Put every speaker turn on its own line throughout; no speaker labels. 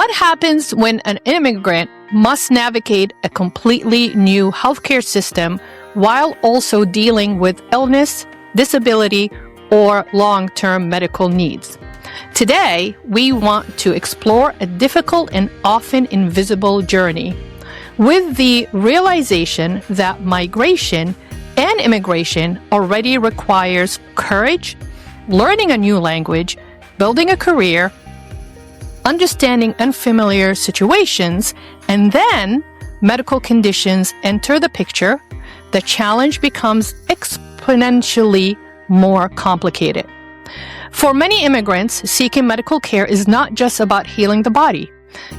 What happens when an immigrant must navigate a completely new healthcare system while also dealing with illness, disability, or long-term medical needs? Today, we want to explore a difficult and often invisible journey with the realization that migration and immigration already requires courage, learning a new language, building a career, understanding unfamiliar situations, and then medical conditions enter the picture. The challenge becomes exponentially more complicated. For many immigrants, seeking medical care is not just about healing the body.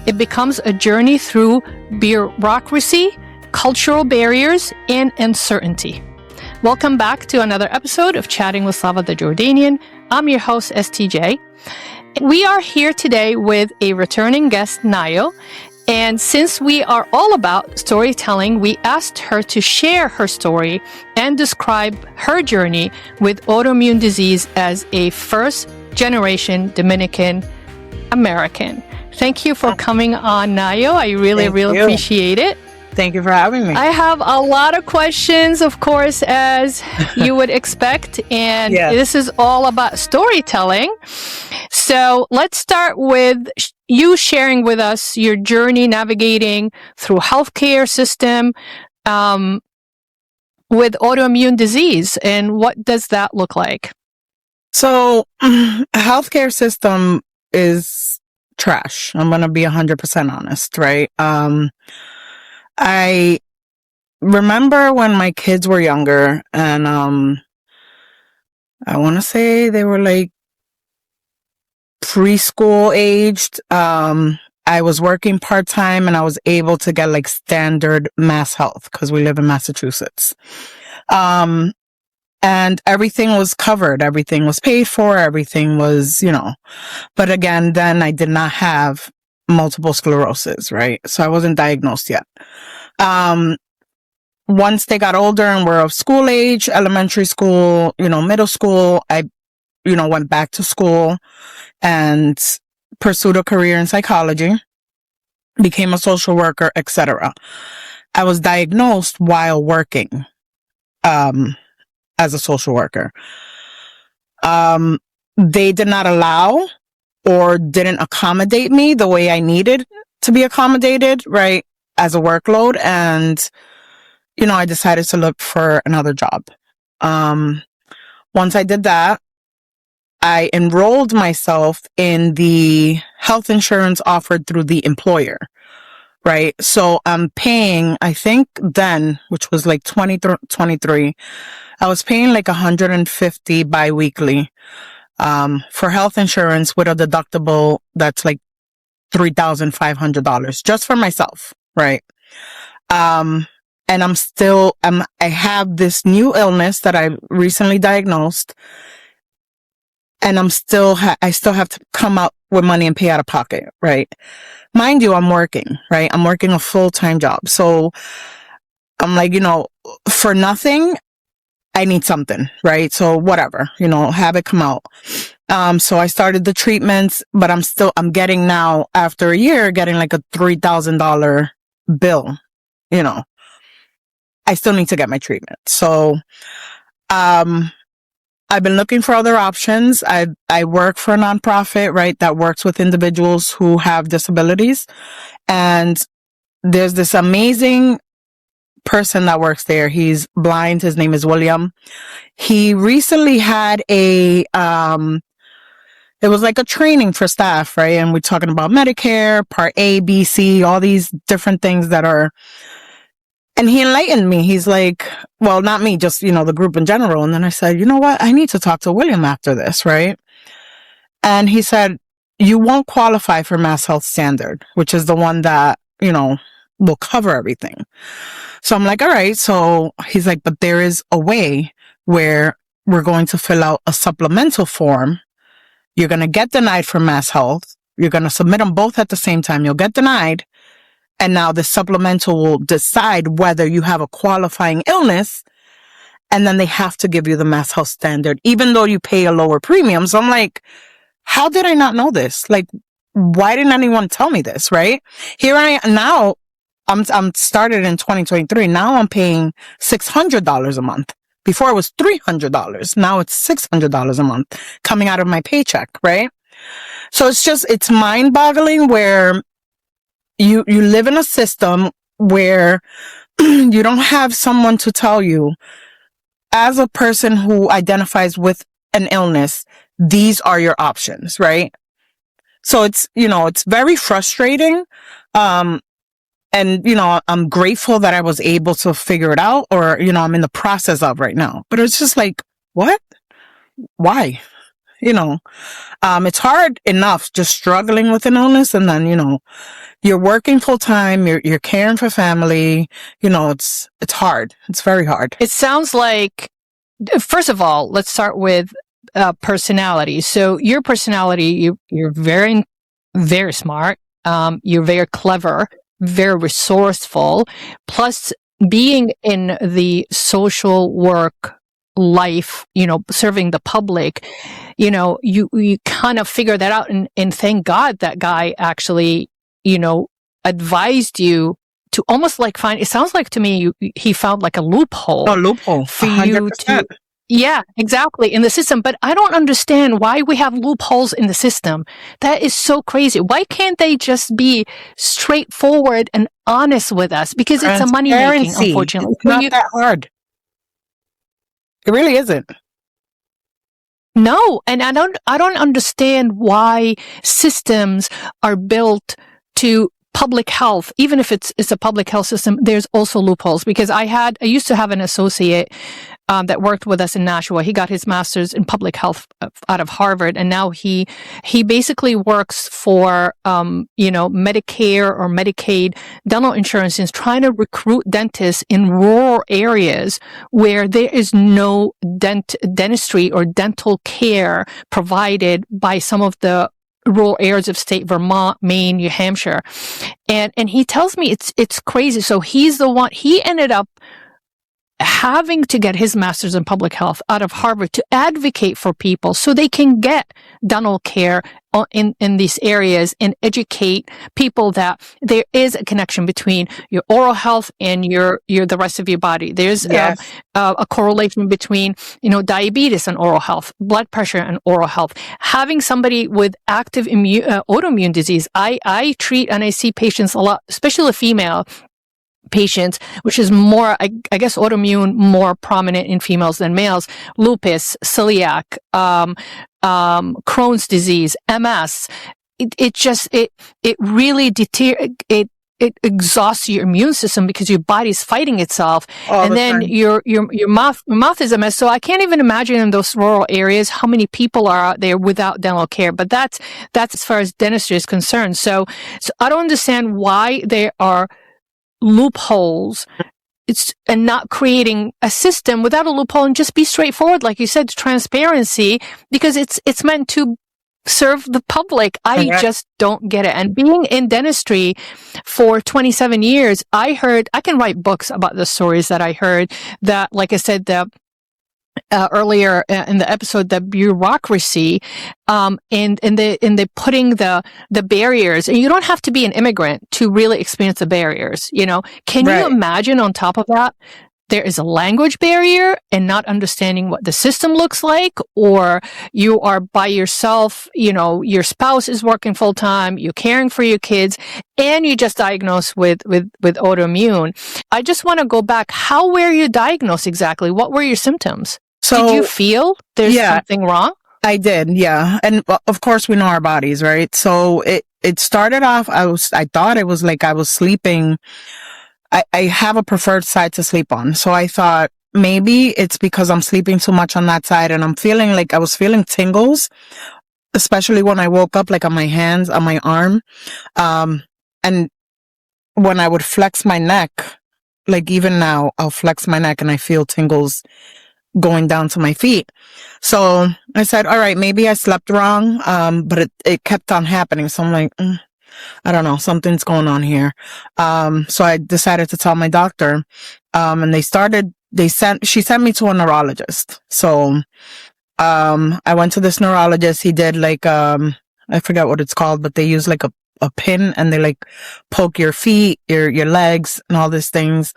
It becomes a journey through bureaucracy, cultural barriers, and uncertainty. Welcome back to another episode of Chatting with Slava the Jordanian. I'm your host, STJ. We are here today with a returning guest, Naio. And since we are all about storytelling, we asked her to share her story and describe her journey with autoimmune disease as a first-generation Dominican American. Thank you for coming on, Naio. I really appreciate it.
Thank you for having me.
I have a lot of questions, of course, as you would expect, and This is all about storytelling. So let's start with you sharing with us your journey navigating through healthcare system with autoimmune disease, and what does that look like?
So, healthcare system is trash. I'm going to be 100% honest, right? I remember when my kids were younger, and I want to say they were like preschool aged. I was working part-time and I was able to get like standard Mass Health because we live in Massachusetts. And everything was covered. Everything was paid for. Everything was, but again, then I did not have multiple sclerosis, right? So I wasn't diagnosed yet. Once they got older and were of school age, elementary school, middle school, I, went back to school and pursued a career in psychology, became a social worker, etc. I was diagnosed while working, as a social worker. They did not allow or didn't accommodate me the way I needed to be accommodated, right, as a workload. And, I decided to look for another job. Once I did that, I enrolled myself in the health insurance offered through the employer, right? So I'm paying, I think then, which was like 23, I was paying like $150 biweekly for health insurance with a deductible that's like $3,500 just for myself, right? And I have this new illness that I recently diagnosed, and I still have to come out with money and pay out of pocket, right? Mind you, I'm working, right? I'm working a full-time job. So I'm like, for nothing, I need something, right? So whatever, have it come out. So I started the treatments, but I'm getting now, after a year, getting like a $3,000 bill, I still need to get my treatment. So, I've been looking for other options. I work for a nonprofit, right, that works with individuals who have disabilities. And there's this amazing person that works there. He's blind. His name is William. He recently had it was like a training for staff, right? And we're talking about Medicare, Part A, B, C, all these different things and he enlightened me. He's like, well, not me, just, the group in general. And then I said, you know what? I need to talk to William after this, right? And he said, you won't qualify for Mass Health Standard, which is the one that, will cover everything. So I'm like, all right. So he's like, but there is a way where we're going to fill out a supplemental form. You're going to get denied for Mass Health. You're going to submit them both at the same time. You'll get denied. And now the supplemental will decide whether you have a qualifying illness. And then they have to give you the Mass Health Standard, even though you pay a lower premium. So I'm like, how did I not know this? Like, why didn't anyone tell me this? Right here I am now. I'm started in 2023. Now I'm paying $600 a month. Before it was $300. Now it's $600 a month coming out of my paycheck. Right. So it's mind boggling where you live in a system where you don't have someone to tell you, as a person who identifies with an illness, these are your options, right? So it's very frustrating. And, I'm grateful that I was able to figure it out, or, I'm in the process of right now. But it's just like, what? Why? It's hard enough just struggling with an illness, and then, you're working full time, you're caring for family, it's hard. It's very hard.
It sounds like, first of all, let's start with personality. So your personality, you're very, very smart. You're very clever, very resourceful. Plus, being in the social work life, serving the public, you kind of figure that out, and thank God that guy actually, advised you to almost like find, it sounds like to me, he found like a loophole.
A loophole
for
100%.
you to, yeah, exactly, in the system. But I don't understand why we have loopholes in the system. That is so crazy. Why can't they just be straightforward and honest with us? Because it's a money making, unfortunately.
It's not that hard. It really isn't.
No, and I don't understand why systems are built to public health. Even if it's a public health system, there's also loopholes. Because I used to have an associate that worked with us in Nashua. He got his master's in public health out of Harvard, and now he basically works for Medicare or Medicaid dental insurance, and is trying to recruit dentists in rural areas where there is no dentistry or dental care provided by some of the rural areas of state, Vermont, Maine, New Hampshire. And he tells me it's crazy. So he ended up having to get his master's in public health out of Harvard to advocate for people so they can get dental care in these areas, and educate people that there is a connection between your oral health and your the rest of your body. There's a correlation between diabetes and oral health, blood pressure and oral health. Having somebody with active autoimmune disease, I treat and I see patients a lot, especially female patients, which is more, I guess, autoimmune more prominent in females than males. Lupus, celiac, Crohn's disease, MS. It really it exhausts your immune system because your body's fighting itself, and then your mouth is a mess. So I can't even imagine in those rural areas how many people are out there without dental care. But that's as far as dentistry is concerned. So I don't understand why there are loopholes. And not creating a system without a loophole, and just be straightforward, like you said, transparency, because it's meant to serve the public. I just don't get it. And being in dentistry for 27 years, I can write books about the stories that I heard, that, like I said, earlier in the episode, the bureaucracy, and they putting the barriers. And you don't have to be an immigrant to really experience the barriers. Can you imagine, on top of that, there is a language barrier and not understanding what the system looks like, or you are by yourself, your spouse is working full time, you're caring for your kids, and you just diagnosed with autoimmune. I just want to go back. How were you diagnosed exactly? What were your symptoms? So, did you feel there's something wrong?
I did, yeah. And of course we know our bodies, right? So it started off, I thought it was like I was sleeping. I have a preferred side to sleep on. So I thought maybe it's because I'm sleeping too much on that side, and I'm feeling like I was feeling tingles, especially when I woke up, like on my hands, on my arm. And when I would flex my neck, like even now, I'll flex my neck and I feel tingles going down to my feet. So I said, all right, maybe I slept wrong. But it kept on happening. So I'm like, I don't know, something's going on here. So I decided to tell my doctor, and she sent me to a neurologist. So, I went to this neurologist. He did like, I forget what it's called, but they use like a pin and they like poke your feet, your legs and all these things.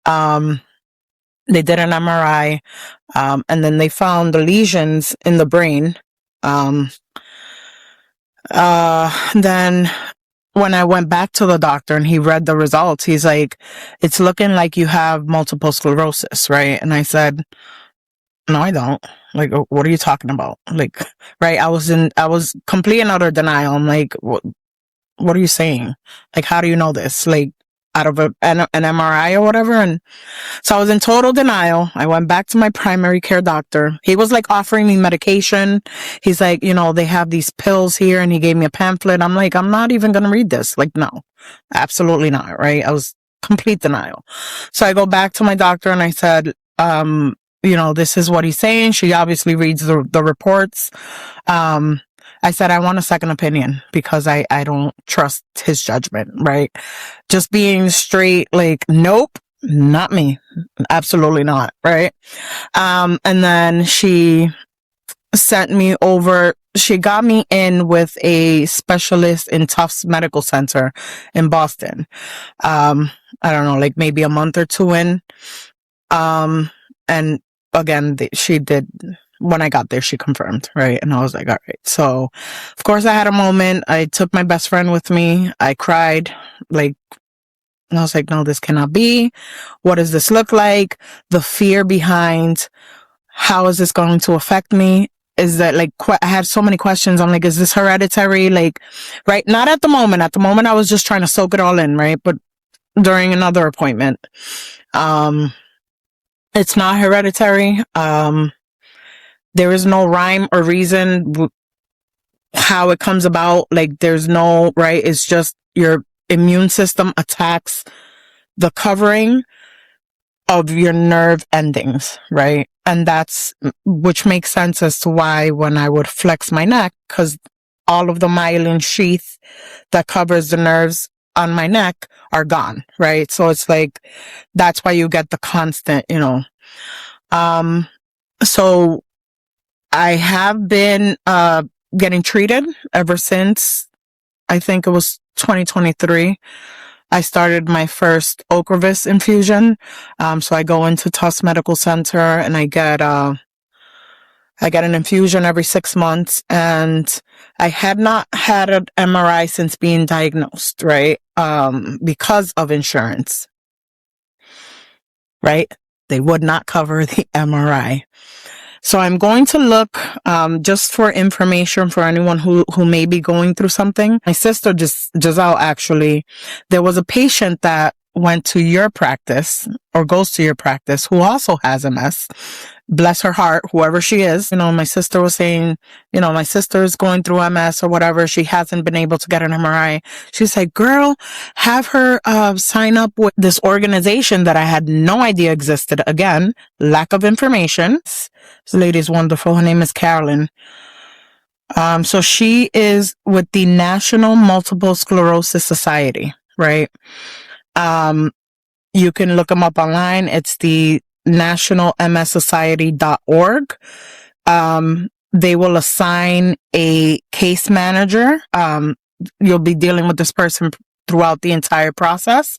They did an MRI, and then they found the lesions in the brain. Then when I went back to the doctor and he read the results, he's like, it's looking like you have multiple sclerosis, right? And I said, no, I don't. Like, what are you talking about? Like, right. I was complete and utter denial. I'm like, what are you saying? Like, how do you know this? Like, out of an MRI or whatever. And so I was in total denial. I went back to my primary care doctor. He was like offering me medication. He's like, they have these pills here, and he gave me a pamphlet. I'm like, I'm not even going to read this. Like, no, absolutely not. Right. I was complete denial. So I go back to my doctor and I said, this is what he's saying. She obviously reads the reports. I said, I want a second opinion because I don't trust his judgment, right? Just being straight, like, nope, not me. Absolutely not, right? And then she sent me over, she got me in with a specialist in Tufts Medical Center in Boston. I don't know, like maybe a month or two in. And again, she did, when I got there, she confirmed, right? And I was like, all right. So, of course, I had a moment. I took my best friend with me. I cried, like, and I was like, no, this cannot be. What does this look like? The fear behind, how is this going to affect me? Is that like, I had so many questions. I'm like, is this hereditary? Like, right? Not at the moment. At the moment, I was just trying to soak it all in, right? But during another appointment, it's not hereditary. There is no rhyme or reason how it comes about. Like, there's no, right? It's just your immune system attacks the covering of your nerve endings, right? And which makes sense as to why when I would flex my neck, because all of the myelin sheath that covers the nerves on my neck are gone, right? So it's like, that's why you get the constant, so I have been getting treated ever since, I think it was 2023. I started my first Ocrevus infusion. So I go into Tufts Medical Center and I get an infusion every 6 months. And I had not had an MRI since being diagnosed, right? Because of insurance, right? They would not cover the MRI. So I'm going to look, just for information for anyone who may be going through something. My sister, Giselle, actually, there was a patient that went to your practice or goes to your practice who also has MS. Bless her heart, whoever she is. My sister was saying, my sister is going through MS or whatever. She hasn't been able to get an MRI. She's like, girl, have her sign up with this organization that I had no idea existed. Again, lack of information. This lady is wonderful. Her name is Carolyn. So she is with the National Multiple Sclerosis Society, right? You can look them up online. It's the nationalmssociety.org. They will assign a case manager. You'll be dealing with this person throughout the entire process.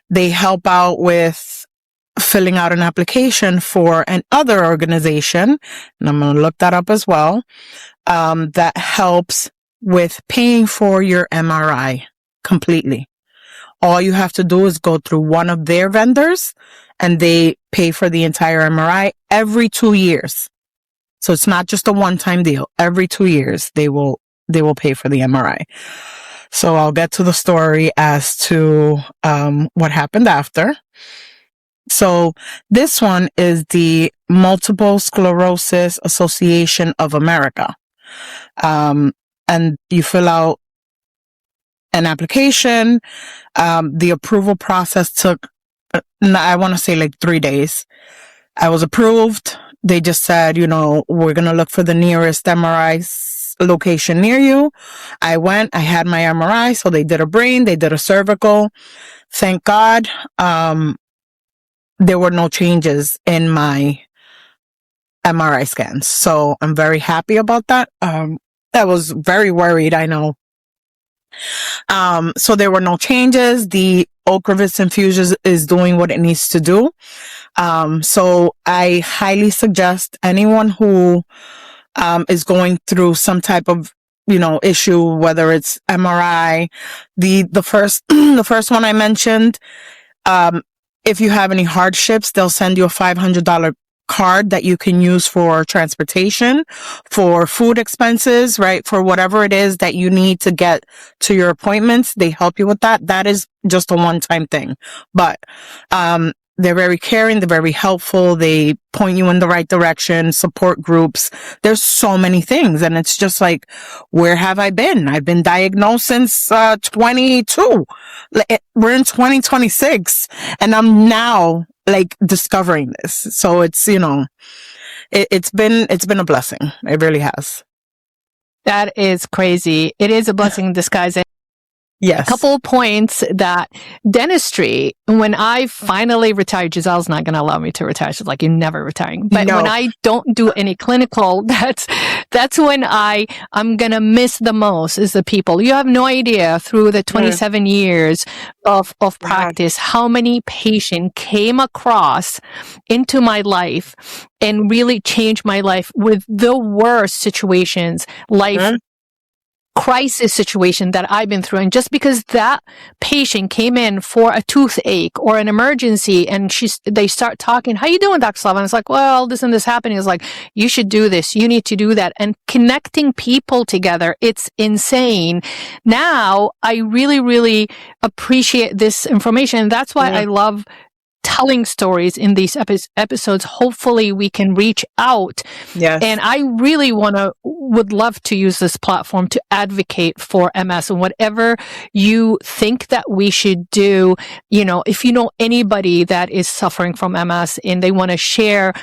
They help out with filling out an application for another organization, and I'm going to look that up as well, that helps with paying for your MRI completely. All you have to do is go through one of their vendors and they pay for the entire MRI every 2 years. So it's not just a one-time deal. Every 2 years, they will pay for the MRI. So I'll get to the story as to what happened after. So this one is the Multiple Sclerosis Association of America. And you fill out an application. The approval process took, I want to say like 3 days. I was approved. They just said, we're going to look for the nearest MRI location near you. I went, I had my MRI. So they did a brain, they did a cervical. Thank God. There were no changes in my MRI scans. So I'm very happy about that. I was very worried, I know. So there were no changes. The Ocrevus infusion is doing what it needs to do. So I highly suggest anyone who is going through some type of, issue, whether it's MRI, the first the first one I mentioned, if you have any hardships, they'll send you a $500 card that you can use for transportation, for food expenses, right? For whatever it is that you need to get to your appointments, they help you with that. That is just a one-time thing. But, they're very caring. They're very helpful. They point you in the right direction, support groups. There's so many things. And it's just like, where have I been? I've been diagnosed since, 22. We're in 2026 and I'm now like discovering this. So it's, it's been a blessing. It really has.
That is crazy. It is a blessing in disguise.
Yes.
A couple of points that dentistry, when I finally retired, Giselle's not going to allow me to retire. She's like, you're never retiring. But
No.
when I don't do any clinical, that's when I'm going to miss the most is the people. You have no idea through the 27 years of practice, how many patients came across into my life and really changed my life with the worst situations, crisis situation that I've been through. And just because that patient came in for a toothache or an emergency and they start talking, how you doing, Dr. Slava? And it's like, well, this and this happening. It's like, you should do this. You need to do that. And connecting people together, it's insane. Now, I really, really appreciate this information. That's why I love telling stories in these episodes. Hopefully we can reach out.
Yes.
And I really would love to use this platform to advocate for MS and whatever you think that we should do. If you know anybody that is suffering from MS and they want to share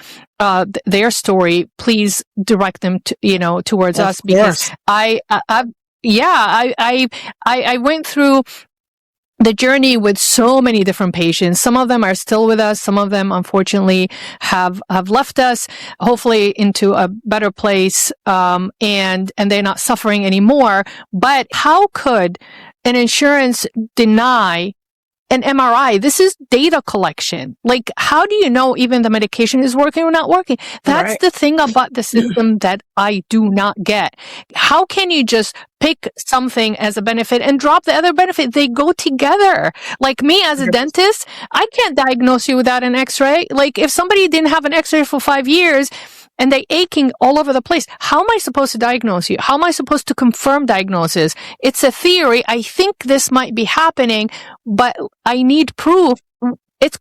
their story, please direct them to, towards us, because I went through the journey with so many different patients. Some of them are still with us. Some of them, unfortunately, have left us, hopefully into a better place, and they're not suffering anymore. But how could an insurance deny an MRI? This is data collection. Like, how do you know even the medication is working or not working? That's the thing about the system that I do not get. How can you just pick something as a benefit and drop the other benefit? They go together. Like me as a dentist, I can't diagnose you without an x-ray. Like if somebody didn't have an x-ray for 5 years and they aching all over the place, how am I supposed to diagnose you? How am I supposed to confirm diagnosis? It's a theory. I think this might be happening, but I need proof. It's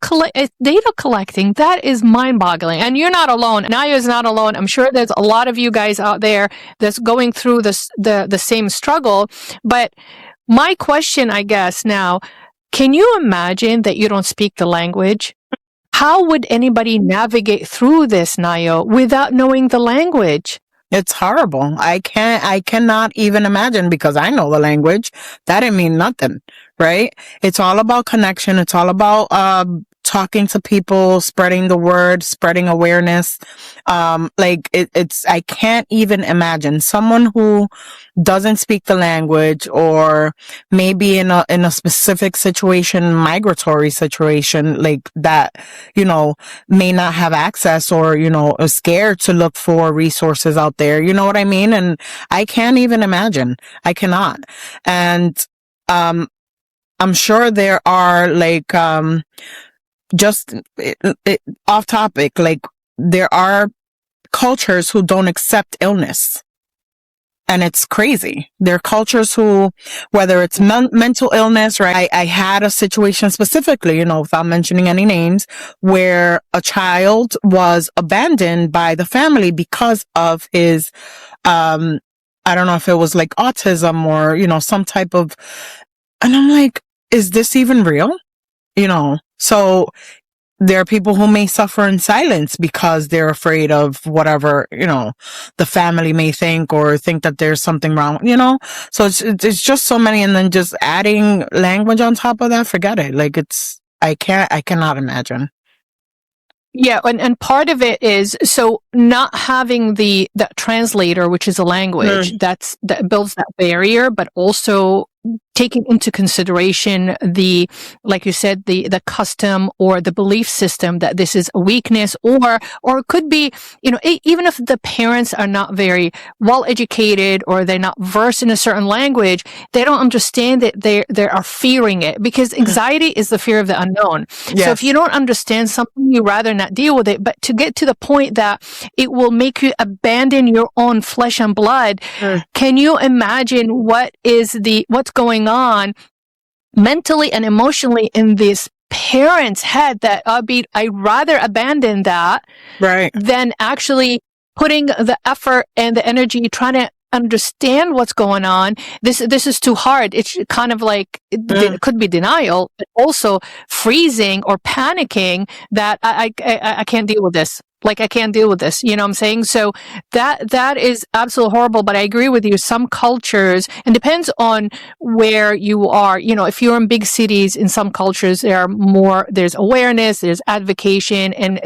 data collecting. That is mind-boggling. And you're not alone. Naio is not alone. I'm sure there's a lot of you guys out there that's going through the same struggle. But my question, I guess now, can you imagine that you don't speak the language? How would anybody navigate through this, Naio, without knowing the language?
It's horrible. I cannot even imagine, because I know the language. That didn't mean nothing, right? It's all about connection. It's all about, talking to people, spreading the word, spreading awareness. I can't even imagine someone who doesn't speak the language, or maybe in a specific situation, migratory situation, like that, may not have access, or, is scared to look for resources out there. You know what I mean? And I can't even imagine. I cannot. And, I'm sure there are just off topic, like there are cultures who don't accept illness. And it's crazy. There are cultures who, whether it's mental illness, right? I had a situation specifically, without mentioning any names, where a child was abandoned by the family because of his, I don't know if it was like autism or, some type of, and I'm like, is this even real? So there are people who may suffer in silence because they're afraid of whatever, the family may think, or think that there's something wrong, So it's just so many. And then just adding language on top of that, forget it. Like I cannot imagine.
Yeah, and part of it is so not having that translator, which is a language, that builds that barrier, but also taking into consideration like you said, the custom or the belief system that this is a weakness, or it could be, even if the parents are not very well educated or they're not versed in a certain language, they don't understand that they are fearing it, because anxiety is the fear of the unknown.
Yes.
So if you don't understand something, you rather not deal with it. But to get to the point that it will make you abandon your own flesh and blood, can you imagine what's going on mentally and emotionally in this parent's head, that I'd rather abandon that than actually putting the effort and the energy trying to understand what's going on. This is too hard. It's kind of like it could be denial, but also freezing or panicking that I can't deal with this. Like, I can't deal with this. You know what I'm saying? So that is absolutely horrible. But I agree with you. Some cultures, and depends on where you are. If you're in big cities, in some cultures, there's awareness, there's advocacy, and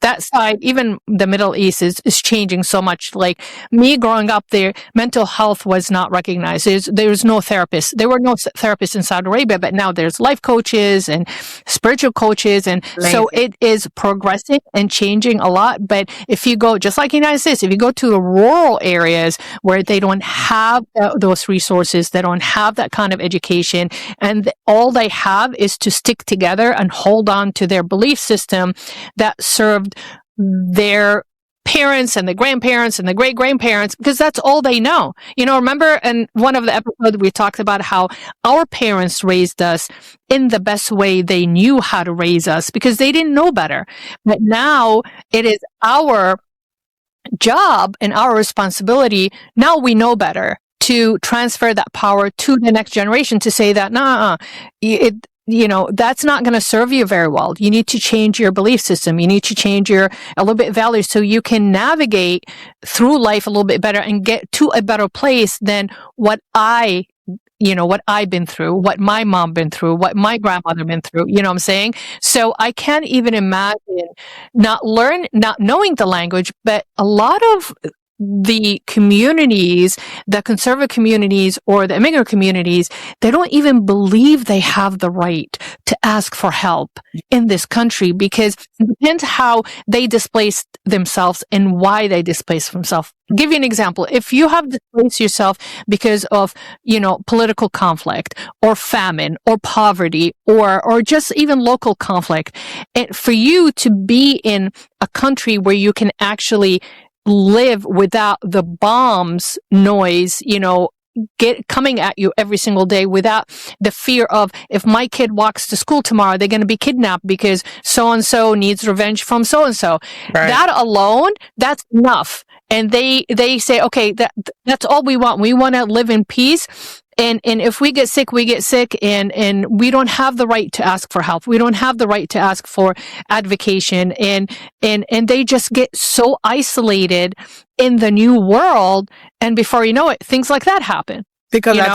that side, even the Middle East is changing so much. Like me growing up there, mental health was not recognized. There's no therapists. There were no therapists in Saudi Arabia, but now there's life coaches and spiritual coaches. And so it is progressing and changing a lot. But if you go, just like the United States, if you go to the rural areas where they don't have those resources, they don't have that kind of education, and all they have is to stick together and hold on to their belief system that served their parents and the grandparents and the great grandparents, because that's all they know. Remember in one of the episodes we talked about how our parents raised us in the best way they knew how to raise us, because they didn't know better. But now it is our job and our responsibility. Now we know better, to transfer that power to the next generation, to say that, that's not going to serve you very well. You need to change your belief system. You need to change a little bit values, so you can navigate through life a little bit better and get to a better place than what I've been through, what my mom been through, what my grandmother been through. You know what I'm saying? So I can't even imagine not knowing the language, but a lot of the communities, the conservative communities or the immigrant communities, they don't even believe they have the right to ask for help in this country, because it depends how they displaced themselves and why they displaced themselves. I'll give you an example. If you have displaced yourself because of, political conflict or famine or poverty or just even local conflict, and for you to be in a country where you can actually live without the bombs noise, coming at you every single day, without the fear of, if my kid walks to school tomorrow, they're going to be kidnapped because so-and-so needs revenge from so-and-so. That alone, that's enough. And they say, okay, that's all we want. We want to live in peace. And if we get sick, we get sick, and we don't have the right to ask for help. We don't have the right to ask for advocation, and they just get so isolated in the new world, and before you know it, things like that happen.
Because that's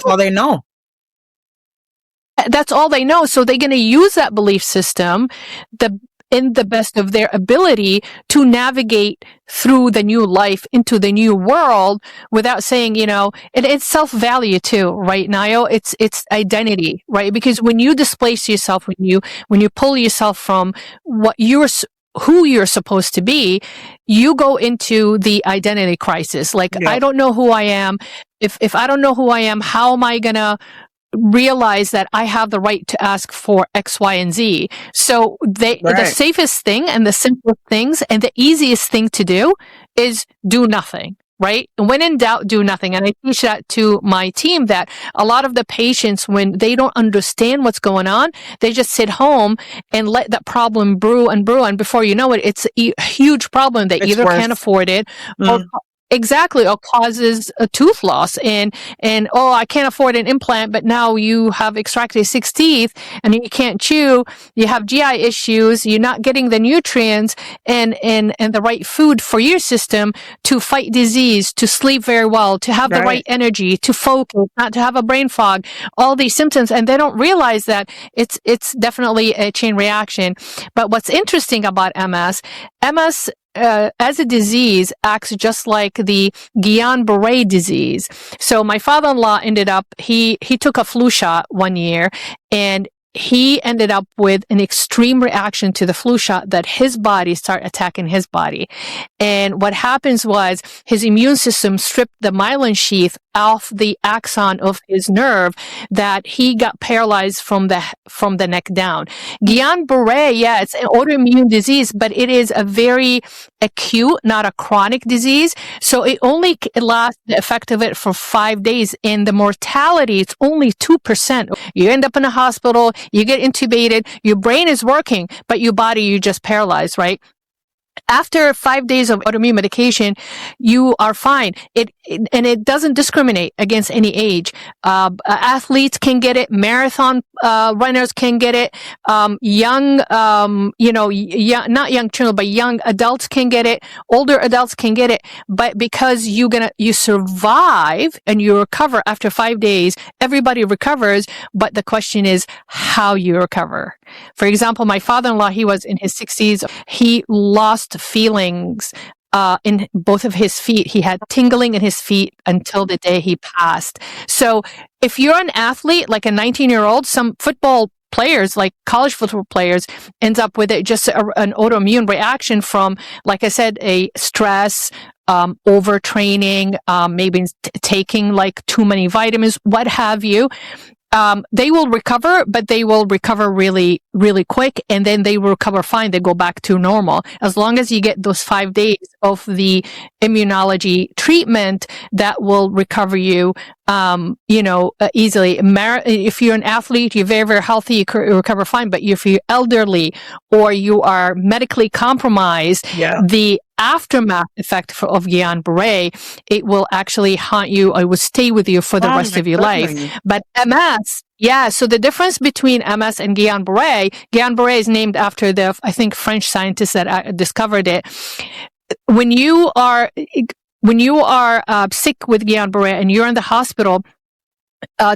all they know.
That's all they know. So they're going to use that belief system, in the best of their ability, to navigate through the new life into the new world, without saying, it's self-value too, right, Naio? It's identity, right? Because when you displace yourself, when you pull yourself from who you're supposed to be, you go into the identity crisis. Like, I don't know who I am. If I don't know who I am, how am I gonna realize that I have the right to ask for X, Y, and Z? So the safest thing and the simplest things and the easiest thing to do is do nothing, right? When in doubt, do nothing. And I teach that to my team, that a lot of the patients, when they don't understand what's going on, they just sit home and let that problem brew and brew. And before you know it, it's a huge problem. They either can't afford it Exactly, or causes a tooth loss, and oh, I can't afford an implant, but now you have extracted 6 teeth and you can't chew. You have GI issues. You're not getting the nutrients and the right food for your system to fight disease, to sleep very well, to have the right energy, to focus, not to have a brain fog. All these symptoms, and they don't realize that it's definitely a chain reaction. But what's interesting about MS as a disease acts just like the Guillain-Barré disease. So my father-in-law ended up, he took a flu shot one year, and he ended up with an extreme reaction to the flu shot that his body started attacking his body. And what happens was his immune system stripped the myelin sheath off the axon of his nerve, that he got paralyzed from the neck down. Guillain-Barré, yeah, it's an autoimmune disease, but it is a very acute, not a chronic disease. So it only lasts the effect of it for 5 days, and the mortality, it's only 2%. You end up in a hospital, you get intubated, your brain is working, but your body, you're just paralyzed, right? After 5 days of autoimmune medication, you are fine. And it doesn't discriminate against any age. Athletes can get it. Marathon runners can get it. Young, not young children, but young adults can get it. Older adults can get it. But because you survive and you recover after 5 days, everybody recovers. But the question is how you recover. For example, my father-in-law, he was in his 60s. He lost feelings in both of his feet. He had tingling in his feet until the day he passed. So if you're an athlete, like a 19-year-old, some football players, like college football players, ends up with it just an autoimmune reaction from, like I said, a stress, overtraining, maybe taking like too many vitamins, what have you. They will recover, but they will recover really, really quick, and then they will recover fine. They go back to normal. As long as you get those 5 days of the immunology treatment, that will recover you, easily. If you're an athlete, you're very, very healthy, you recover fine. But if you're elderly or you are medically compromised, the aftermath effect of Guillain-Barré, it will actually haunt you, or it will stay with you for the rest of your life. But MS, so the difference between MS and Guillain-Barré is named after the, I think, French scientist that discovered it. When you are sick with Guillain-Barré and you're in the hospital,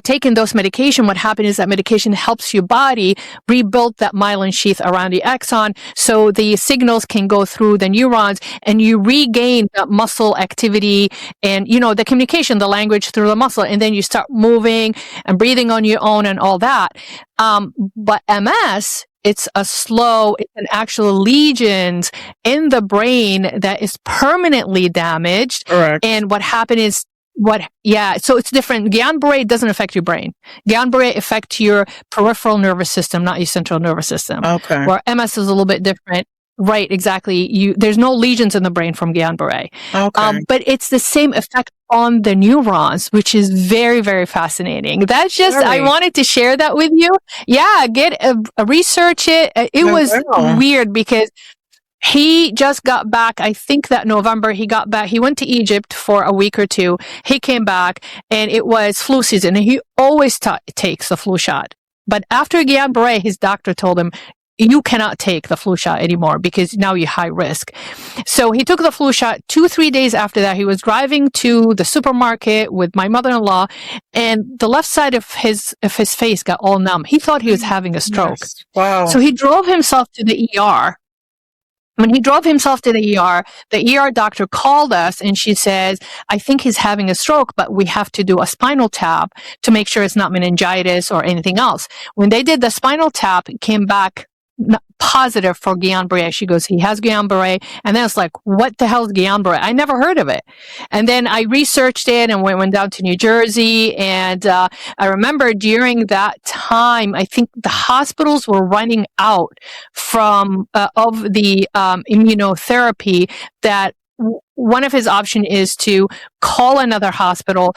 taking those medication, what happens is that medication helps your body rebuild that myelin sheath around the axon, so the signals can go through the neurons, and you regain that muscle activity and, the communication, the language through the muscle, and then you start moving and breathing on your own and all that. But MS, it's an actual lesions in the brain that is permanently damaged.
Correct.
And what happened is, so it's different. Guillain-Barré doesn't affect your brain. Guillain-Barré affects your peripheral nervous system, not your central nervous system.
Okay.
Where MS is a little bit different. Right, exactly. There's no lesions in the brain from Guillain-Barré.
Okay.
But it's the same effect on the neurons, which is very, very fascinating. That's just, I wanted to share that with you. Yeah, research it. It was weird because he just got back, I think that November, he got back. He went to Egypt for a week or two. He came back and it was flu season, and he always takes the flu shot. But after Guillain-Barré, his doctor told him, you cannot take the flu shot anymore because now you're high risk. So he took the flu shot. 2-3 days after that, he was driving to the supermarket with my mother-in-law, and the left side of his face got all numb. He thought he was having a stroke.
Yes. Wow.
So he drove himself to the ER. When he drove himself to the ER doctor called us, and she says, I think he's having a stroke, but we have to do a spinal tap to make sure it's not meningitis or anything else. When they did the spinal tap, it came back positive for Guillain-Barré. She goes, he has Guillain-Barré. And then it's like, what the hell is Guillain-Barré? I never heard of it. And then I researched it and went down to New Jersey. And I remember during that time, I think the hospitals were running out of the immunotherapy that one of his option is to call another hospital,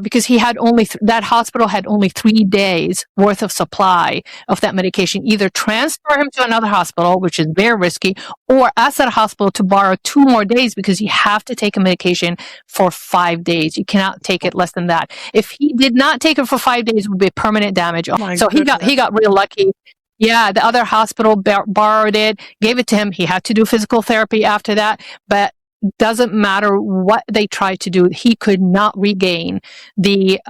because he had only that hospital had only 3 days worth of supply of that medication. Either transfer him to another hospital, which is very risky, or ask that hospital to borrow 2 more days, because you have to take a medication for 5 days. You cannot take it less than that. If he did not take it for 5 days, it would be permanent damage. So he got real lucky. Yeah, the other hospital borrowed it, gave it to him. He had to do physical therapy after that, but doesn't matter what they tried to do, he could not regain the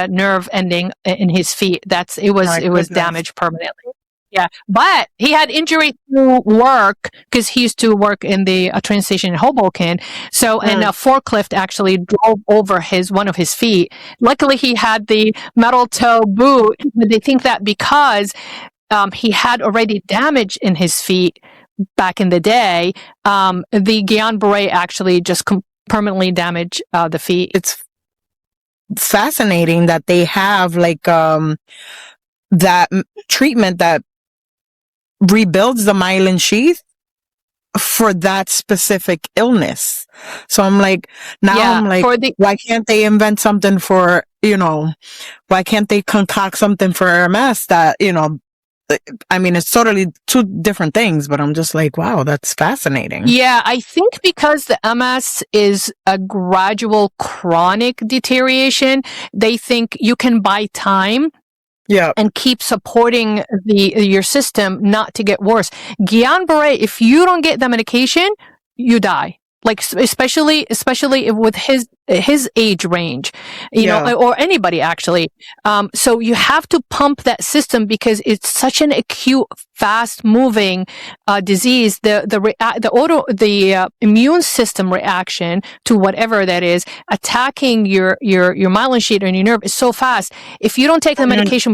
nerve ending in his feet. It was damaged permanently. Yeah, but he had injury through work, because he used to work in the train station in Hoboken. So, and a forklift actually drove over one of his feet. Luckily, he had the metal toe boot. They think that because he had already damage in his feet back in the day, the Guillain-Barré actually just permanently damaged the feet.
It's fascinating that they have like that treatment that rebuilds the myelin sheath for that specific illness. So I'm like, why can't they invent something for, why can't they concoct something for MS that, I mean, it's totally 2 different things, but I'm just like, wow, that's fascinating.
Yeah, I think because the MS is a gradual chronic deterioration, they think you can buy time.
Yeah.
And keep supporting your system not to get worse. Guillain-Barré, if you don't get the medication, you die. Like, especially with his age range, or anybody actually. So you have to pump that system, because it's such an acute, fast moving disease. The immune system reaction to whatever that is attacking your myelin sheath and your nerve is so fast. If you don't take the medication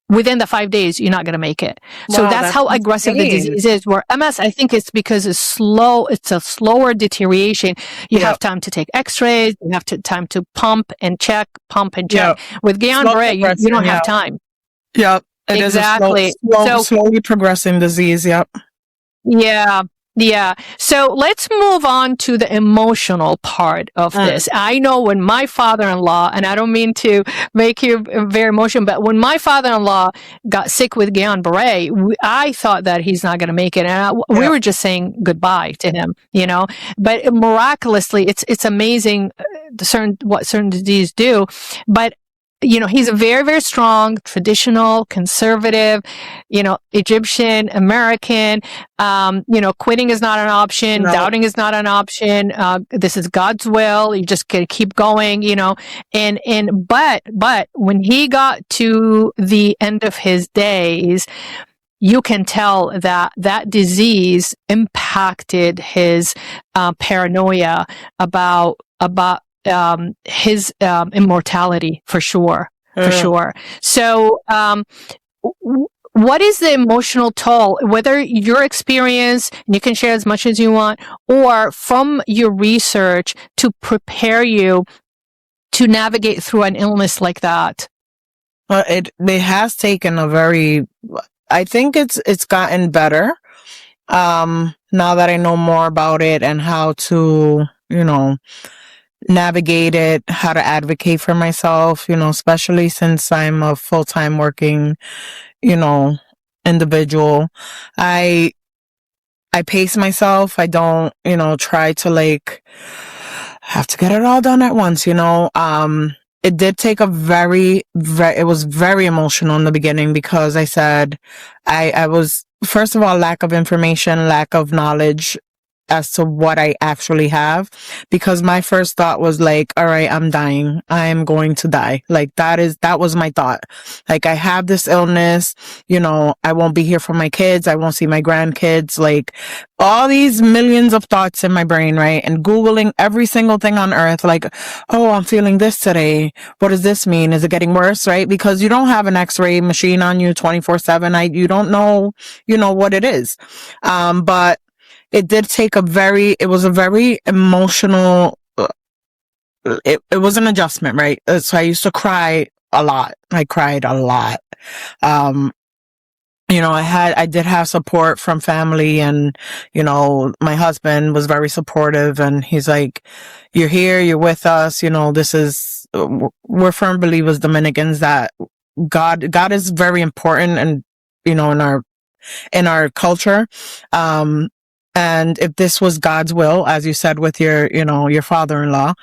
within the 5 days, you're not going to make it. So that's how aggressive the disease is. Where MS, I think it's because it's slow. It's a slower deterioration. You have time to take x-rays. You have time to pump and check. With Guillain-Barré, you don't have time.
Yep. It exactly. Is a slowly progressing disease. Yep.
Yeah. Yeah. So let's move on to the emotional part of this. I know when my father-in-law, and I don't mean to make you very emotional, but when my father-in-law got sick with Guillain-Barré, I thought that he's not going to make it. And we were just saying goodbye to him, but miraculously, it's amazing what certain diseases do. But he's a very, very strong, traditional, conservative, Egyptian American. Quitting is not an option. No. Doubting is not an option. This is God's will. You just gotta keep going, but when he got to the end of his days, you can tell that disease impacted his paranoia about his immortality for sure. So what is the emotional toll, whether your experience, and you can share as much as you want, or from your research to prepare you to navigate through an illness like that?
It has taken I think it's gotten better now that I know more about it and how to navigate it, how to advocate for myself, especially since I'm a full-time working, individual. I pace myself. I don't, try to have to get it all done at once, It did take it was very emotional in the beginning, because I said I was, first of all, lack of information, lack of knowledge as to what I actually have, because my first thought was all right, I'm dying. I'm going to die. That was my thought. I have this illness, I won't be here for my kids. I won't see my grandkids, all these millions of thoughts in my brain, right? And Googling every single thing on earth, oh, I'm feeling this today. What does this mean? Is it getting worse, right? Because you don't have an x-ray machine on you 24/7. You don't know, what it is. But it did take it was a very emotional, it was an adjustment, right? So I used to cry a lot. I cried a lot. I did have support from family, and, my husband was very supportive, and he's like, you're here, you're with us, we're firm believers, Dominicans, that God is very important, and, in our culture. And if this was God's will, as you said with your father-in-law,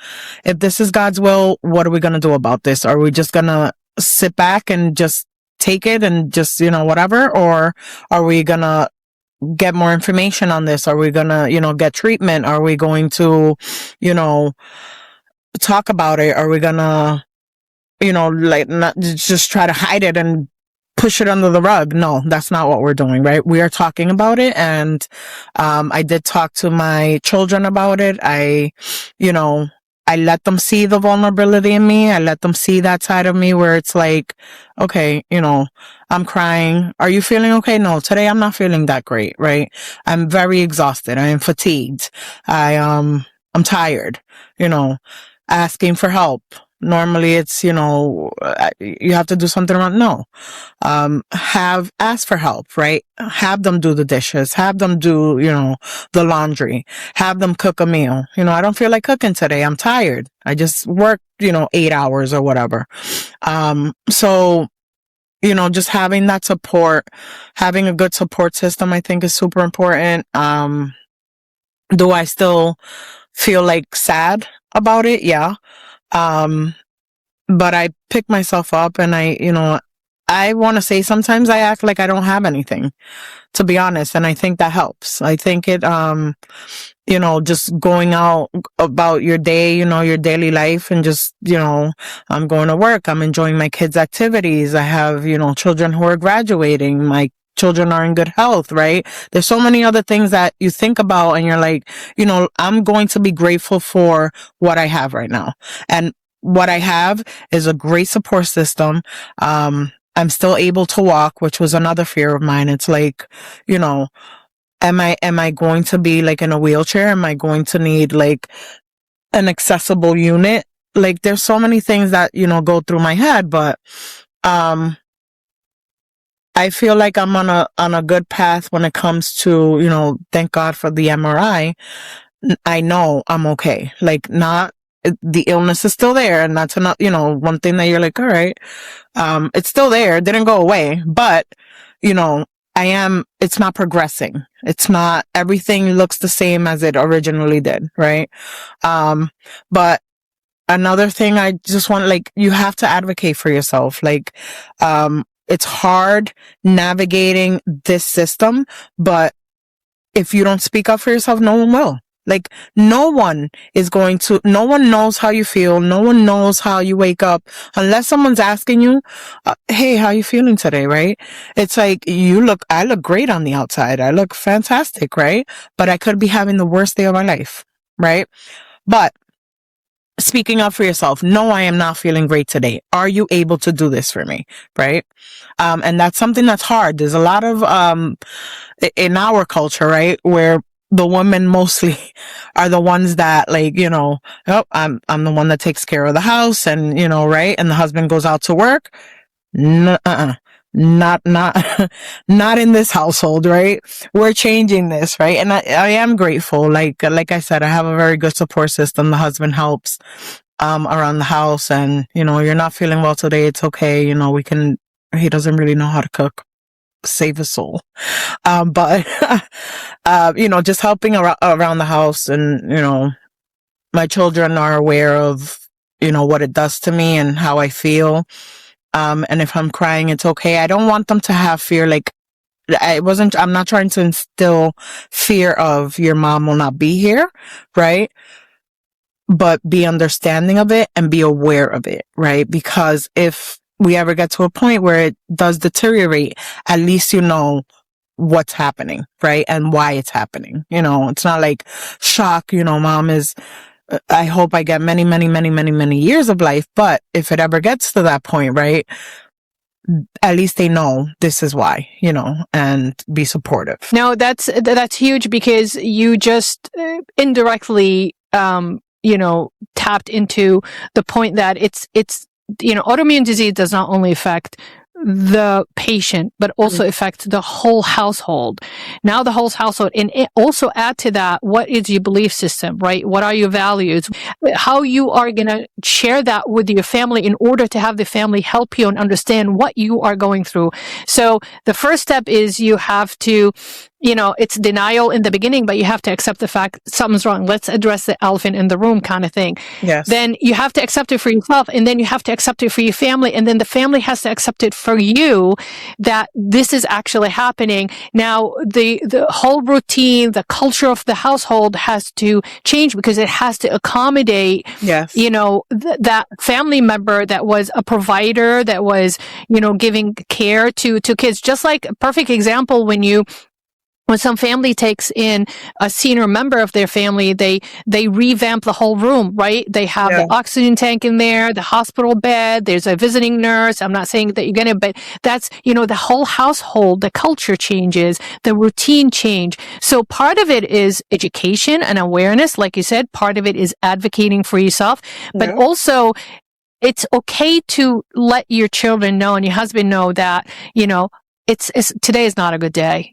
if this is God's will, what are we going to do about this? Are we just going to sit back and just take it and just, whatever? Or are we going to get more information on this? Are we going to, get treatment? Are we going to, talk about it? Are we going to, like, not just try to hide it and push it under the rug? No, that's not what we're doing, right? We are talking about it. And, I did talk to my children about it. I let them see the vulnerability in me. I let them see that side of me where it's like, okay, I'm crying. Are you feeling okay? No, today I'm not feeling that great, right? I'm very exhausted. I am fatigued. I'm tired, asking for help. Normally it's, you have to do something wrong. No. Ask for help, right? Have them do the dishes, have them do, the laundry, have them cook a meal. I don't feel like cooking today. I'm tired. I just worked, 8 hours or whatever. So, just having that support, having a good support system, I think is super important. Do I still feel like sad about it? Yeah. But I pick myself up, and I want to say sometimes I act like I don't have anything, to be honest. And I think that helps. I think it, just going out about your day, your daily life, and just, I'm going to work. I'm enjoying my kids' activities. I have, children who are graduating. My children are in good health, right? There's so many other things that you think about, and you're like, I'm going to be grateful for what I have right now. And what I have is a great support system. I'm still able to walk, which was another fear of mine. It's like, am I going to be like in a wheelchair? Am I going to need like an accessible unit? Like, there's so many things that, go through my head, but, I feel like I'm on a good path when it comes to, thank God for the MRI. I know I'm okay. Like, not, the illness is still there, and that's not, one thing that you're like, all right, it's still there. It didn't go away, but, it's not progressing. It's not, everything looks the same as it originally did. Right. But another thing I just want, like, you have to advocate for yourself. Like, it's hard navigating this system, but if you don't speak up for yourself, no one will. Like, no one knows how you feel. No one knows how you wake up unless someone's asking you, hey, how you feeling today? Right? It's like, I look great on the outside. I look fantastic. Right? But I could be having the worst day of my life. Right? But speaking up for yourself, no, I am not feeling great today. Are you able to do this for me? Right? And that's something that's hard. There's a lot of, in our culture, right, where the women mostly are the ones that, like, oh, I'm the one that takes care of the house, and, right. And the husband goes out to work. Not in this household, right? We're changing this, right? And I am grateful. Like I said, I have a very good support system. The husband helps, around the house, and, you're not feeling well today. It's okay. He doesn't really know how to cook. Save his soul. But, just helping around the house, and, my children are aware of, what it does to me and how I feel. And if I'm crying, it's okay. I don't want them to have fear. Like, I'm not trying to instill fear of your mom will not be here. Right. But be understanding of it and be aware of it. Right. Because if we ever get to a point where it does deteriorate, at least what's happening, right? And why it's happening. It's not like shock, mom is, I hope I get many, many, many, many, many years of life. But if it ever gets to that point, right, at least they know this is why, and be supportive.
No, that's huge, because you just indirectly, tapped into the point that it's autoimmune disease does not only affect the patient, but also affects the whole household. Now the whole household, and it also add to that, what is your belief system, right? What are your values? How you are going to share that with your family in order to have the family help you and understand what you are going through. So the first step is you have to, it's denial in the beginning, but you have to accept the fact something's wrong. Let's address the elephant in the room kind of thing.
Yes.
Then you have to accept it for yourself, and then you have to accept it for your family, and then the family has to accept it for you that this is actually happening. Now, the whole routine, the culture of the household has to change because it has to accommodate,
yes,
that family member that was a provider, that was, giving care to kids. Just like a perfect example, when some family takes in a senior member of their family, they revamp the whole room, right? They have the oxygen tank in there, the hospital bed, there's a visiting nurse. I'm not saying that you're going to, but that's, the whole household, the culture changes, the routine change. So part of it is education and awareness. Like you said, part of it is advocating for yourself, but also it's okay to let your children know and your husband know that, it's today is not a good day.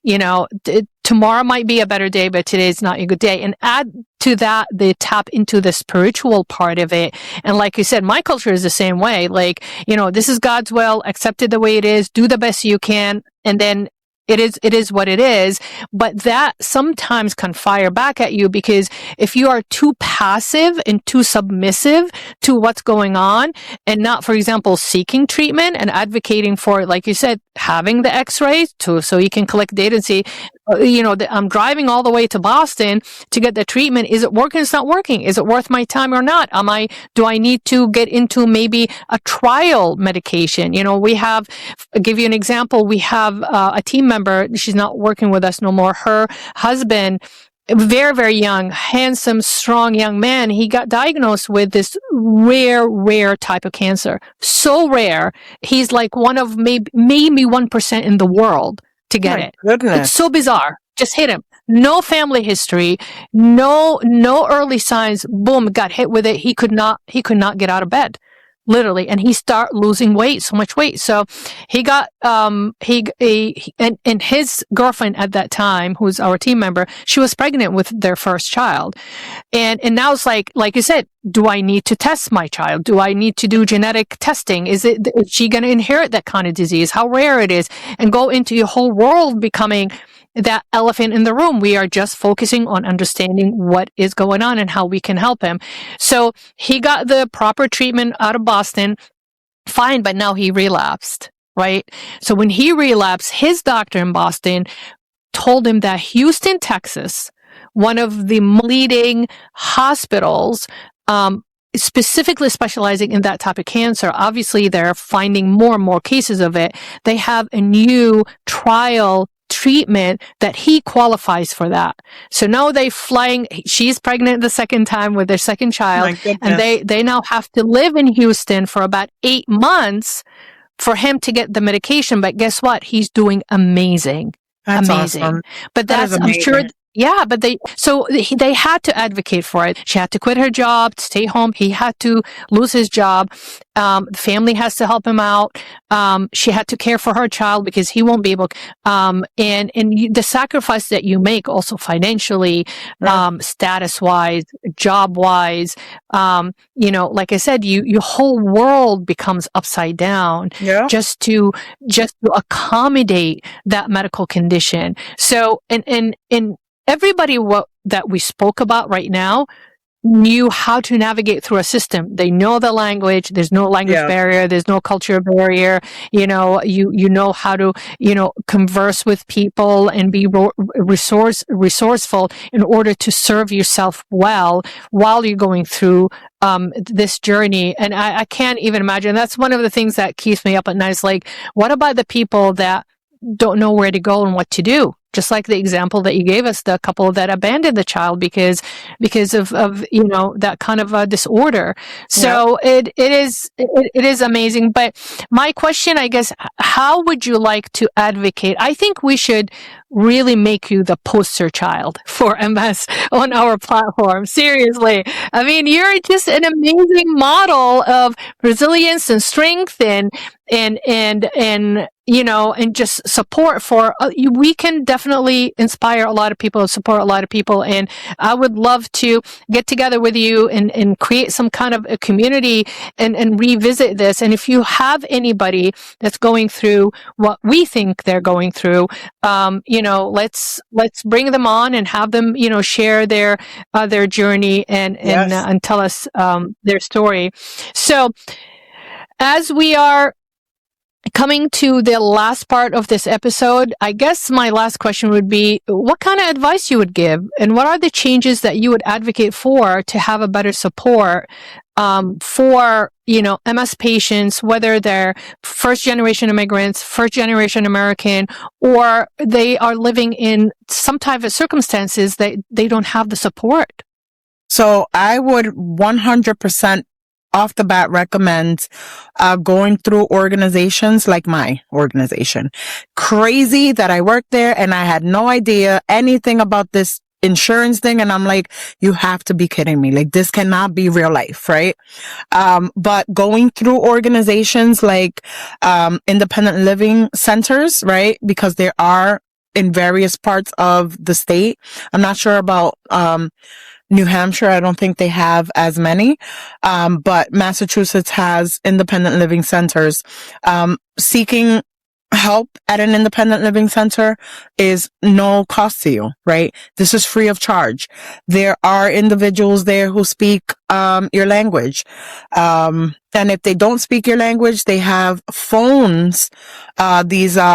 Tomorrow might be a better day, but today is not a good day. And add to that, they tap into the spiritual part of it. And like you said, my culture is the same way. Like, this is God's will, accept it the way it is, do the best you can. And then it is what it is, but that sometimes can fire back at you because if you are too passive and too submissive to what's going on and not, for example, seeking treatment and advocating for, like you said, having the x-rays so you can collect data and see, I'm driving all the way to Boston to get the treatment. Is it working? It's not working. Is it worth my time or not? Do I need to get into maybe a trial medication? I'll give you an example. We have a team member. She's not working with us no more. Her husband, very, very young, handsome, strong young man. He got diagnosed with this rare type of cancer. So rare. He's like one of maybe 1% in the world to get it.
Goodness.
It's so bizarre. Just hit him. No family history, no early signs. Boom, got hit with it. He could not get out of bed. Literally, and he start losing weight, so much weight. So he got and his girlfriend at that time, who's our team member, she was pregnant with their first child, and now it's like you said, do I need to test my child? Do I need to do genetic testing? Is she going to inherit that kind of disease? How rare it is, and go into your whole world becoming that elephant in the room. We are just focusing on understanding what is going on and how we can help him. So he got the proper treatment out of Boston, fine, but now he relapsed, right? So when he relapsed, his doctor in Boston told him that Houston, Texas, one of the leading hospitals, specifically specializing in that type of cancer, obviously they're finding more and more cases of it. They have a new trial treatment that he qualifies for that. So now she's pregnant the second time with their second child, and they now have to live in Houston for about 8 months for him to get the medication. But guess what? He's doing amazing.
That's
amazing.
Awesome.
But I'm sure. Yeah, but they had to advocate for it. She had to quit her job, stay home. He had to lose his job. The family has to help him out. She had to care for her child because he won't be able. And the sacrifice that you make also financially, status wise, job wise, like I said, your whole world becomes upside down just to accommodate that medical condition. So, and everybody that we spoke about right now knew how to navigate through a system. They know the language. There's no language barrier. There's no culture barrier. You know how to, converse with people and be resourceful in order to serve yourself well while you're going through this journey. And I can't even imagine. That's one of the things that keeps me up at night. Is like, what about the people that don't know where to go and what to do? just like the example that you gave us, the couple that abandoned the child because of that kind of a disorder. So it is amazing. But my question, I guess, how would you like to advocate? I think we should really make you the poster child for MS on our platform. Seriously. I mean, you're just an amazing model of resilience and strength and just support for, we can definitely inspire a lot of people, support a lot of people. And I would love to get together with you and create some kind of a community and revisit this. And if you have anybody that's going through what we think they're going through, let's bring them on and have them, share their journey and tell us their story. So as we are coming to the last part of this episode, I guess my last question would be, what kind of advice you would give, and what are the changes that you would advocate for to have a better support for MS patients, whether they're first-generation immigrants, first-generation American, or they are living in some type of circumstances that they don't have the support?
So I would 100% off the bat recommend going through organizations like my organization. Crazy that I worked there and I had no idea anything about this insurance thing. And I'm like, you have to be kidding me. Like, this cannot be real life, right? But going through organizations like independent living centers, right? Because there are in various parts of the state. I'm not sure about New Hampshire. I don't think they have as many. But Massachusetts has independent living centers. Seeking help at an independent living center is no cost to you, right? This is free of charge. There are individuals there who speak your language. And if they don't speak your language, they have phones, there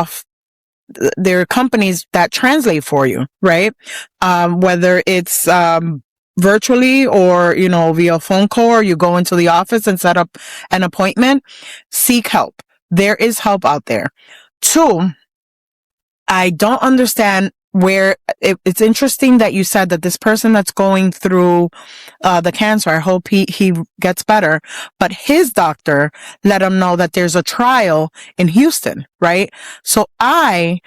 are companies that translate for you, right? Whether it's virtually or, via phone call, or you go into the office and set up an appointment, seek help. There is help out there. 2, I don't understand where it's interesting that you said that this person that's going through the cancer, I hope he gets better, but his doctor let him know that there's a trial in Houston, right? So I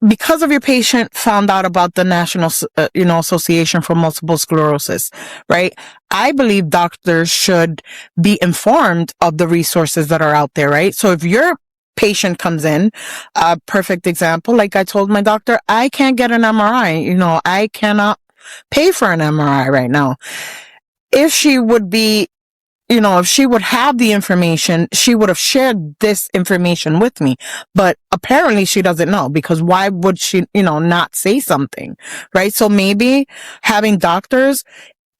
because of your patient found out about the National Association for Multiple Sclerosis, right? I believe doctors should be informed of the resources that are out there, right? So if your patient comes in, a perfect example, like I told my doctor, I can't get an MRI. I cannot pay for an MRI right now. If she would be, if she would have the information, she would have shared this information with me. But apparently she doesn't know, because why would she, not say something, right? So maybe having doctors,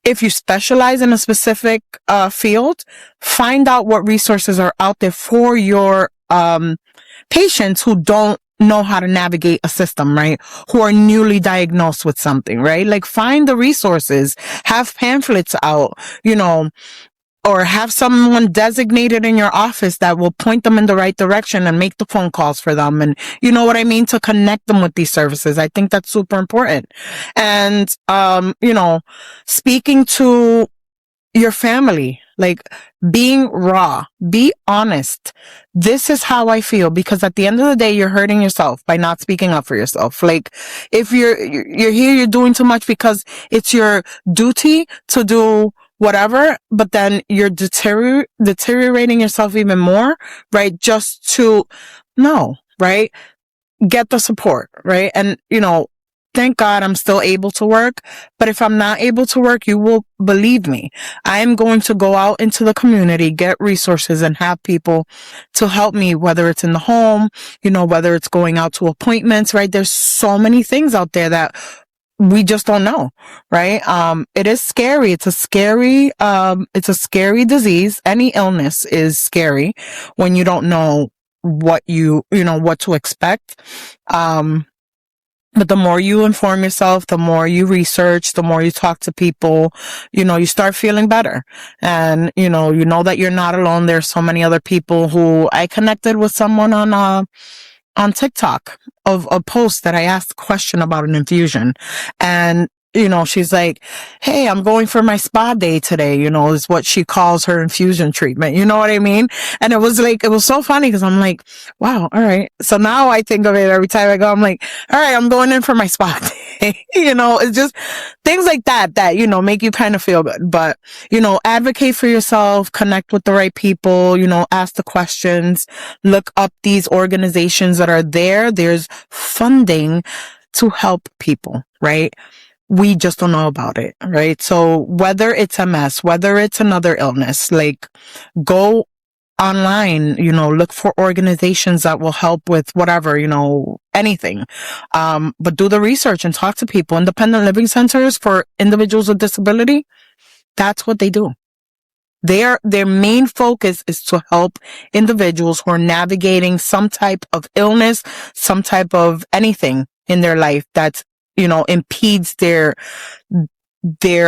if you specialize in a specific field, find out what resources are out there for your patients who don't know how to navigate a system, right? Who are newly diagnosed with something, right? Like, find the resources, have pamphlets out, or have someone designated in your office that will point them in the right direction and make the phone calls for them. And you know what I mean? To connect them with these services. I think that's super important. And, speaking to your family, like, being raw, be honest. This is how I feel, because at the end of the day, you're hurting yourself by not speaking up for yourself. Like, if you're here, you're doing too much because it's your duty to do whatever, but then you're deteriorating yourself even more, right? Just to know, right? Get the support, right? And, thank God I'm still able to work. But if I'm not able to work, you will believe me, I am going to go out into the community, get resources, and have people to help me, whether it's in the home, whether it's going out to appointments, right? There's so many things out there that we just don't know, right? It is scary. It's a scary disease. Any illness is scary when you don't know what what to expect. But the more you inform yourself, the more you research, the more you talk to people, you start feeling better. And, you know that you're not alone. There's so many other people who I connected with someone on, on TikTok of a post that I asked a question about an infusion. And, she's like, hey, I'm going for my spa day today, is what she calls her infusion treatment. You know what I mean? And it was so funny because I'm like, wow, all right. So now I think of it every time I go, I'm like, all right, I'm going in for my spa day. It's just things like that, make you kind of feel good. But, advocate for yourself, connect with the right people, ask the questions, look up these organizations that are there. There's funding to help people, right? We just don't know about it, right? So whether it's MS, whether it's another illness, like go online, look for organizations that will help with whatever, anything. But do the research and talk to people. Independent living centers for individuals with disability, that's what they do. Their main focus is to help individuals who are navigating some type of illness, some type of anything in their life that's, impedes their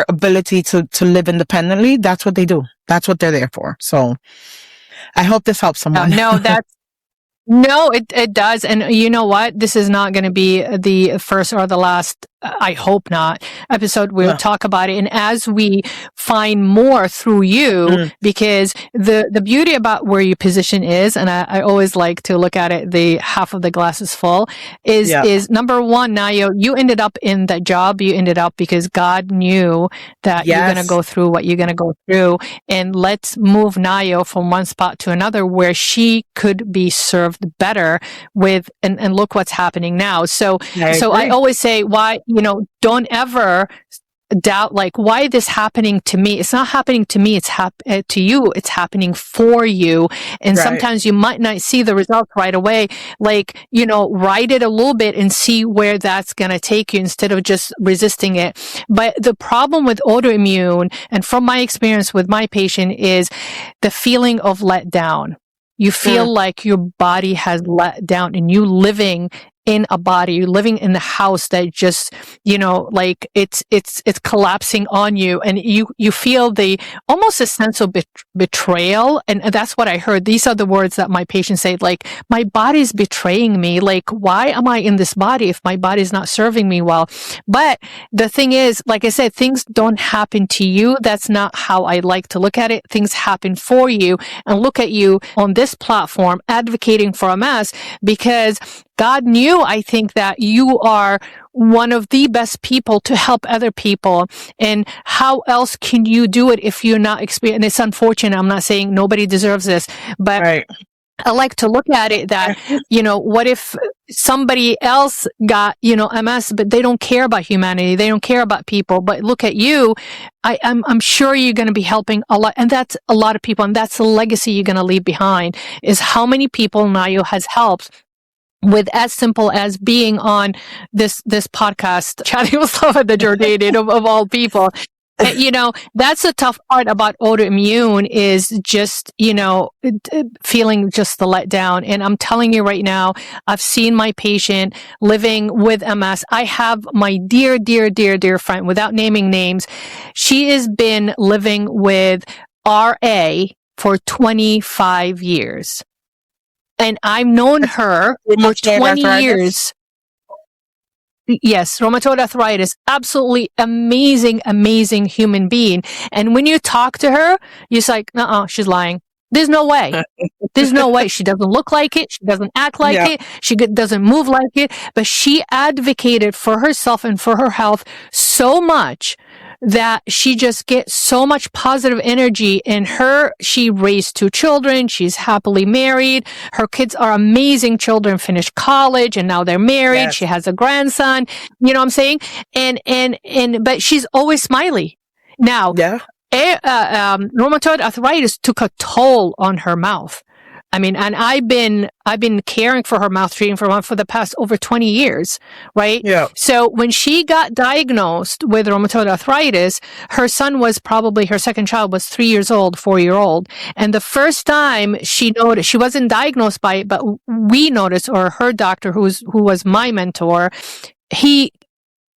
ability to live independently. That's what they do. That's what they're there for. So I hope this helps someone.
No, it does. And you know what? This is not going to be the first or the last, I hope not, episode. We'll talk about it. And as we find more through you, because the beauty about where your position is, and I always like to look at it, the half of the glass is full, is number one, Naio, you ended up in that job. You ended up because God knew that you're going to go through what you're going to go through. And let's move Naio from one spot to another where she could be served better with, and look what's happening now. So I always say, why, don't ever doubt, like, why this happening to me? It's not happening to me. It's to you. It's happening for you. And sometimes you might not see the results right away. Like, write it a little bit and see where that's going to take you instead of just resisting it. But the problem with autoimmune, and from my experience with my patient, is the feeling of let down. You feel like your body has let down, and you living in a body, you're living in the house that just, like it's collapsing on you, and you feel almost a sense of betrayal. And that's what I heard. These are the words that my patients say, like, my body's betraying me. Like, why am I in this body if my body's not serving me well? But the thing is, like I said, things don't happen to you. That's not how I like to look at it. Things happen for you. And look at you on this platform advocating for MS, because God knew, I think, that you are one of the best people to help other people. And how else can you do it if you're not experienced? And it's unfortunate. I'm not saying nobody deserves this, but I like to look at it that, what if somebody else got, MS, but they don't care about humanity. They don't care about people. But look at you. I'm sure you're going to be helping a lot. And that's a lot of people. And that's the legacy you're going to leave behind, is how many people Naio has helped with as simple as being on this podcast, chatting with Slava the Jordanian of all people. That's the tough part about autoimmune, is just, feeling just the letdown. And I'm telling you right now, I've seen my patient living with MS. I have my dear, dear, dear, dear friend, without naming names. She has been living with RA for 25 years. And I've known her for 20 years. Yes, rheumatoid arthritis. Absolutely amazing, amazing human being. And when you talk to her, you're like, she's lying. There's no way. There's no way. She doesn't look like it. She doesn't act like it. She doesn't move like it. But she advocated for herself and for her health so much that she just gets so much positive energy in her. She raised 2 children. She's happily married. Her kids are amazing children, finished college, and now they're married. Yes. She has a grandson. You know what I'm saying? But she's always smiley. Now, rheumatoid arthritis took a toll on her mouth. I mean, and I've been caring for her mouth, treating for her for the past over 20 years, right? Yeah. So when she got diagnosed with rheumatoid arthritis, her son was probably, her second child was 3 years old, 4-year-old. And the first time she noticed, she wasn't diagnosed by it, but we noticed, or her doctor, who was my mentor, he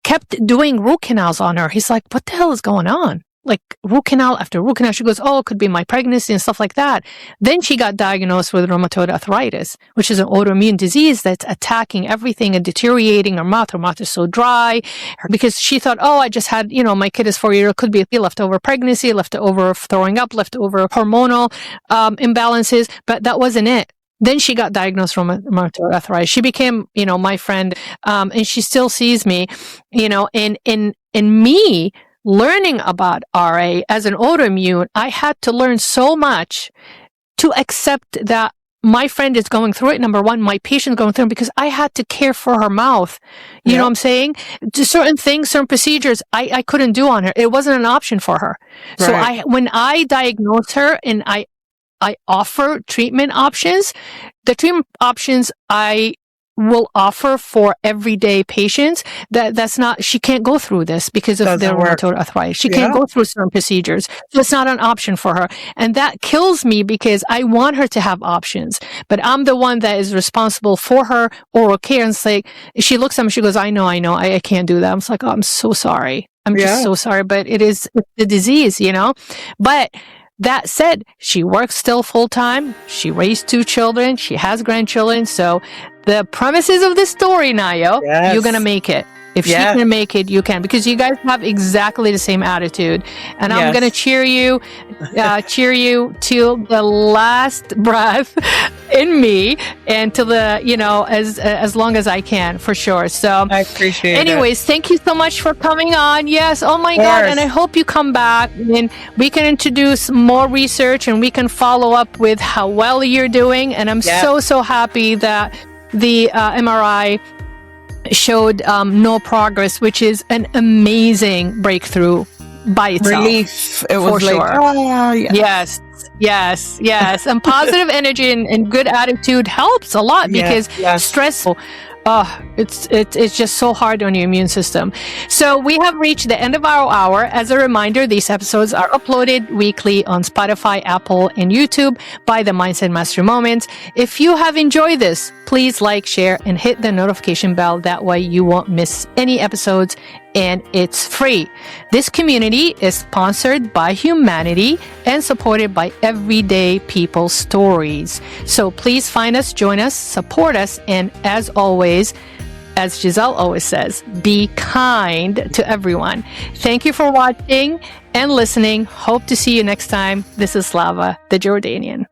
kept doing root canals on her. He's like, what the hell is going on? like root canal after root canal. She goes, oh, it could be my pregnancy and stuff like that. Then she got diagnosed with rheumatoid arthritis, which is an autoimmune disease that's attacking everything and deteriorating her mouth. Her mouth is so dry because she thought, oh, I just had, my kid is 4 years old, could be leftover pregnancy, leftover throwing up, leftover hormonal imbalances, but that wasn't it. Then she got diagnosed with rheumatoid arthritis. She became, my friend, and she still sees me, in me learning about RA as an autoimmune. I had to learn so much to accept that my friend is going through it. Number one, my patient's going through it, because I had to care for her mouth. You know what I'm saying? Just certain things, certain procedures I couldn't do on her. It wasn't an option for her. Right. So when I diagnosed her and I offer treatment options, the treatment options I will offer for everyday patients, that's not, she can't go through this because of their rheumatoid arthritis. She can't go through certain procedures. So it's not an option for her. And that kills me because I want her to have options, but I'm the one that is responsible for her oral care. And it's like, she looks at me, she goes, I know, I can't do that. I'm like, oh, I'm so sorry. I'm just so sorry, but it's the disease, but that said, she works still full time. She raised 2 children. She has grandchildren. So the premises of this story, Naio, you're going to make it. If she can make it, you can, because you guys have exactly the same attitude. And I'm going to cheer you till the last breath in me, and till the, as long as I can, for sure. So
I appreciate it.
Anyways, thank you so much for coming on. Yes. Oh my God. And I hope you come back and we can introduce more research and we can follow up with how well you're doing. And I'm so happy that the MRI showed no progress, which is an amazing breakthrough by itself.
Relief. It was like, oh,
yes. And positive energy and good attitude helps a lot, because stress, it's just so hard on your immune system. So we have reached the end of our hour. As a reminder, these episodes are uploaded weekly on Spotify, Apple, and YouTube by the Mindset Mastery Moments. If you have enjoyed this, please like, share, and hit the notification bell. That way you won't miss any episodes, and it's free. This community is sponsored by humanity and supported by everyday people's stories. So please find us, join us, support us, and as always, as Giselle always says, be kind to everyone. Thank you for watching and listening. Hope to see you next time. This is Slava the Jordanian.